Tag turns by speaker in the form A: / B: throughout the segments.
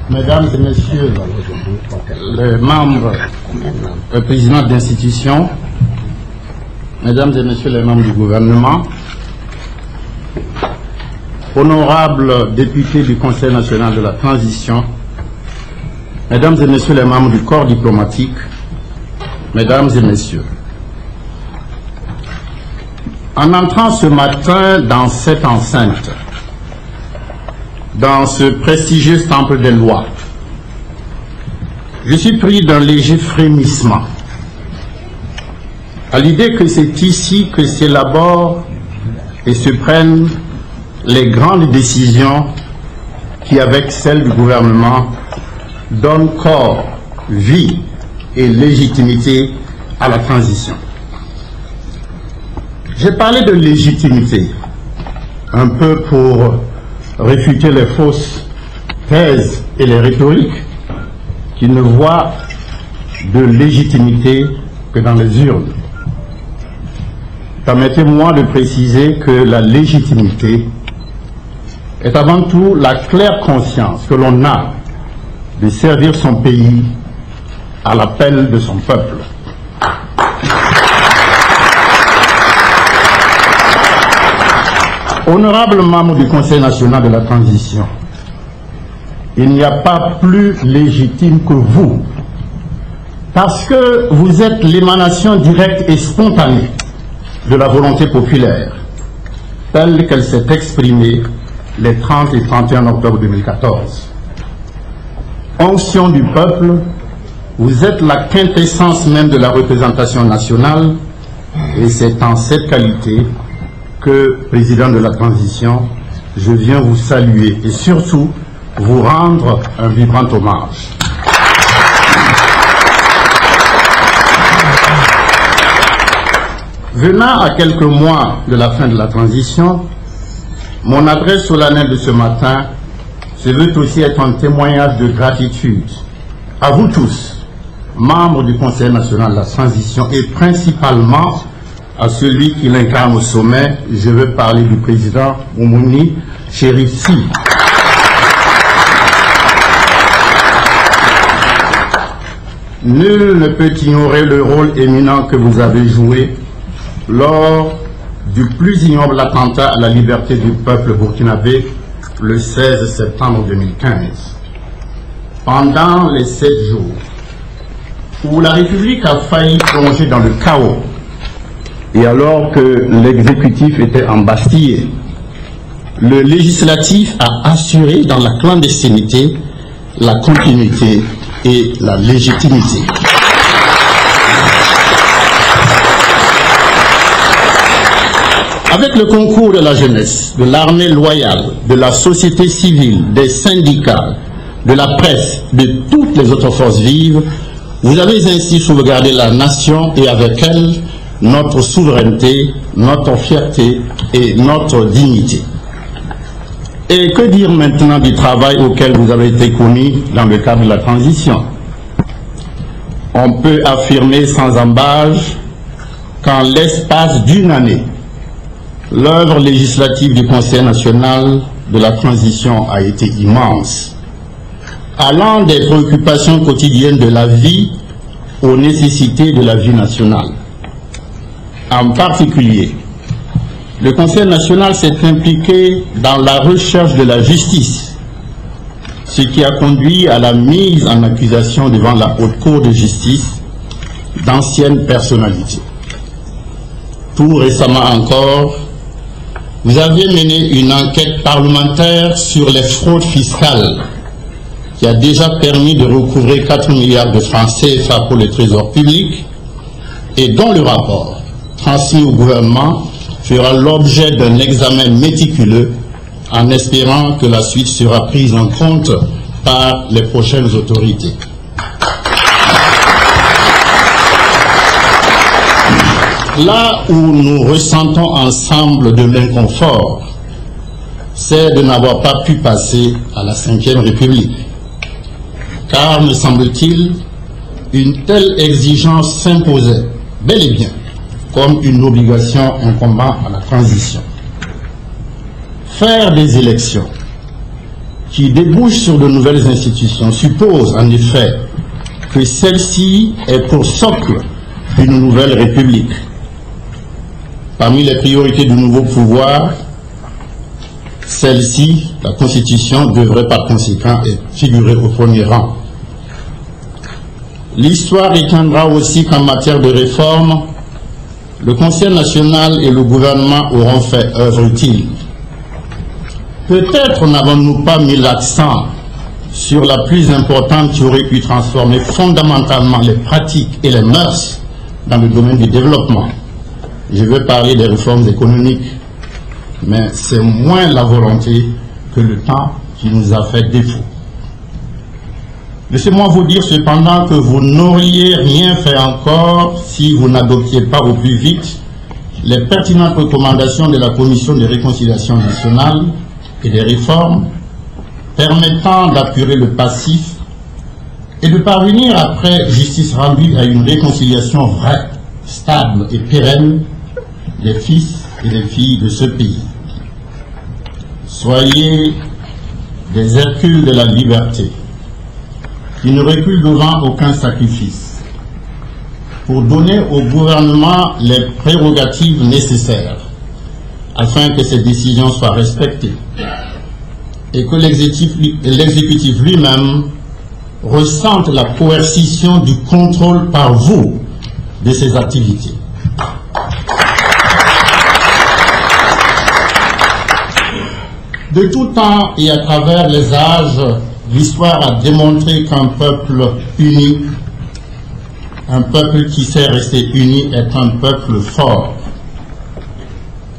A: Mesdames et messieurs les membres, le président d'institution, mesdames et messieurs les membres du gouvernement, honorables députés du Conseil national de la transition, mesdames et messieurs les membres du corps diplomatique, mesdames et messieurs, en entrant ce matin dans cette enceinte, dans ce prestigieux temple des lois, je suis pris d'un léger frémissement à l'idée que c'est ici que s'élaborent et se prennent les grandes décisions qui, avec celles du gouvernement, donnent corps, vie et légitimité à la transition. J'ai parlé de légitimité, un peu pour réfuter les fausses thèses et les rhétoriques qui ne voient de légitimité que dans les urnes. Permettez-moi de préciser que la légitimité est avant tout la claire conscience que l'on a de servir son pays à l'appel de son peuple. Honorables membres du Conseil national de la transition, il n'y a pas plus légitime que vous, parce que vous êtes l'émanation directe et spontanée de la volonté populaire, telle qu'elle s'est exprimée les 30 et 31 octobre 2014. Onction du peuple, vous êtes la quintessence même de la représentation nationale, et c'est en cette qualité que, président de la transition, je viens vous saluer et surtout vous rendre un vibrant hommage. Venant à quelques mois de la fin de la transition, mon adresse solennelle de ce matin se veut aussi être un témoignage de gratitude à vous tous, membres du Conseil national de la transition, et principalement à celui qui l'incarne au sommet. Je veux parler du président Moumouni Chérif Sy. Nul ne peut ignorer le rôle éminent que vous avez joué lors du plus ignoble attentat à la liberté du peuple burkinabé le 16 septembre 2015. Pendant les 7 jours où la République a failli plonger dans le chaos, et alors que l'exécutif était embastillé, le législatif a assuré dans la clandestinité la continuité et la légitimité. Avec le concours de la jeunesse, de l'armée loyale, de la société civile, des syndicats, de la presse, de toutes les autres forces vives, vous avez ainsi sauvegardé la nation et avec elle notre souveraineté, notre fierté et notre dignité. Et que dire maintenant du travail auquel vous avez été commis dans le cadre de la transition? On peut affirmer sans embâche qu'en l'espace d'une année, l'œuvre législative du Conseil national de la transition a été immense, allant des préoccupations quotidiennes de la vie aux nécessités de la vie nationale. En particulier, le Conseil national s'est impliqué dans la recherche de la justice, ce qui a conduit à la mise en accusation devant la Haute Cour de justice d'anciennes personnalités. Tout récemment encore, vous avez mené une enquête parlementaire sur les fraudes fiscales qui a déjà permis de recouvrer 4 milliards de francs CFA pour le trésor public et dont le rapport transmis au gouvernement fera l'objet d'un examen méticuleux en espérant que la suite sera prise en compte par les prochaines autorités. Là où nous ressentons ensemble de l'inconfort, c'est de n'avoir pas pu passer à la Ve République. Car, me semble-t-il, une telle exigence s'imposait bel et bien comme une obligation incombant à la transition. Faire des élections qui débouchent sur de nouvelles institutions suppose en effet que celle-ci est pour socle une nouvelle république. Parmi les priorités du nouveau pouvoir, celle-ci, la Constitution, devrait par conséquent figurer au premier rang. L'histoire retiendra aussi qu'en matière de réforme, le Conseil national et le gouvernement auront fait œuvre utile. Peut-être n'avons-nous pas mis l'accent sur la plus importante qui aurait pu transformer fondamentalement les pratiques et les mœurs dans le domaine du développement. Je veux parler des réformes économiques, mais c'est moins la volonté que le temps qui nous a fait défaut. Laissez-moi vous dire cependant que vous n'auriez rien fait encore si vous n'adoptiez pas au plus vite les pertinentes recommandations de la Commission de réconciliation nationale et des réformes permettant d'apurer le passif et de parvenir après justice rendue à une réconciliation vraie, stable et pérenne des fils et des filles de ce pays. Soyez des Hercules de la liberté, qui ne reculent devant aucun sacrifice, pour donner au gouvernement les prérogatives nécessaires afin que ces décisions soient respectées et que l'exécutif lui-même ressente la coercition du contrôle par vous de ses activités. De tout temps et à travers les âges, l'histoire a démontré qu'un peuple uni, un peuple qui sait rester uni, est un peuple fort.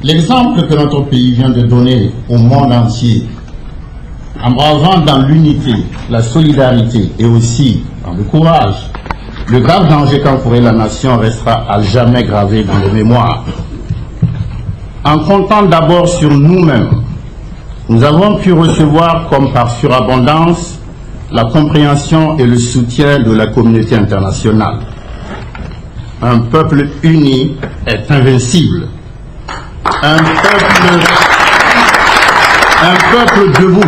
A: L'exemple que notre pays vient de donner au monde entier, en bravant dans l'unité, la solidarité et aussi dans le courage, le grave danger qu'encourait la nation restera à jamais gravé dans les mémoires. En comptant d'abord sur nous-mêmes, nous avons pu recevoir comme par surabondance la compréhension et le soutien de la communauté internationale. Un peuple uni est invincible. Un peuple debout,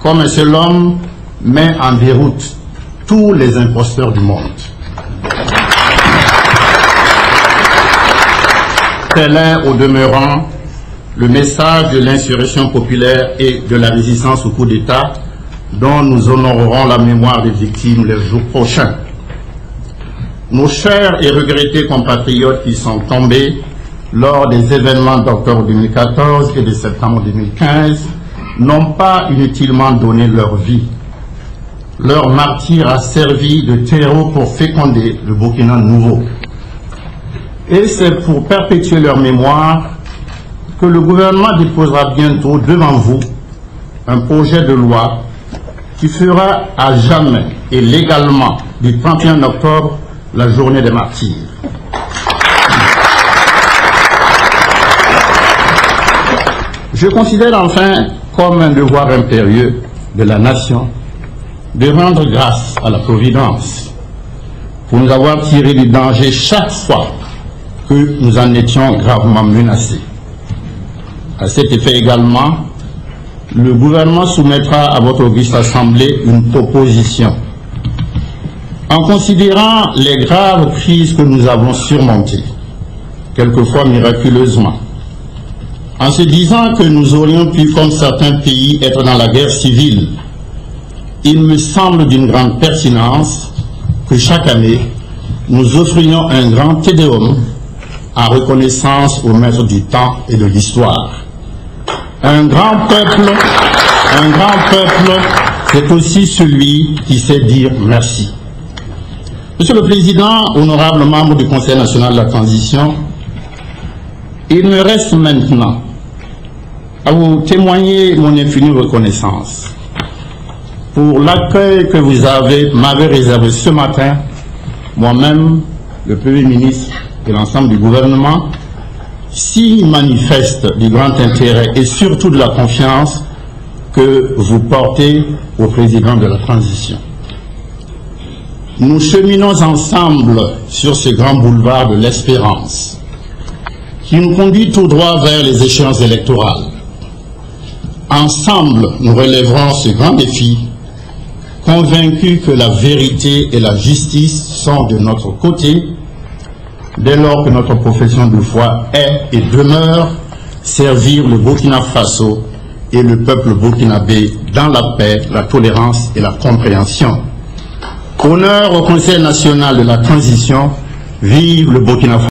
A: comme un seul homme, met en déroute tous les imposteurs du monde. Tel est, au demeurant, le message de l'insurrection populaire et de la résistance au coup d'État dont nous honorerons la mémoire des victimes les jours prochains. Nos chers et regrettés compatriotes qui sont tombés lors des événements d'octobre 2014 et de septembre 2015 n'ont pas inutilement donné leur vie. Leur martyre a servi de terreau pour féconder le Burkina nouveau. Et c'est pour perpétuer leur mémoire que le gouvernement déposera bientôt devant vous un projet de loi qui fera à jamais et légalement du 31 octobre la journée des martyrs. Je considère enfin comme un devoir impérieux de la nation de rendre grâce à la Providence pour nous avoir tiré du danger chaque fois que nous en étions gravement menacés. À cet effet également, le gouvernement soumettra à votre auguste assemblée une proposition. En considérant les graves crises que nous avons surmontées, quelquefois miraculeusement, en se disant que nous aurions pu, comme certains pays, être dans la guerre civile, il me semble d'une grande pertinence que chaque année, nous offrions un grand tédéum en reconnaissance au maître du temps et de l'histoire. Un grand peuple, c'est aussi celui qui sait dire merci. Monsieur le Président, honorables membres du Conseil national de la transition, il me reste maintenant à vous témoigner mon infinie reconnaissance pour l'accueil que vous m'avez réservé ce matin, moi-même, le Premier ministre et l'ensemble du gouvernement, si manifeste du grand intérêt et surtout de la confiance que vous portez au président de la transition. Nous cheminons ensemble sur ce grand boulevard de l'espérance qui nous conduit tout droit vers les échéances électorales. Ensemble, nous relèverons ce grand défi, convaincus que la vérité et la justice sont de notre côté, dès lors que notre profession de foi est et demeure servir le Burkina Faso et le peuple burkinabé dans la paix, la tolérance et la compréhension. Honneur au Conseil national de la transition, vive le Burkina Faso.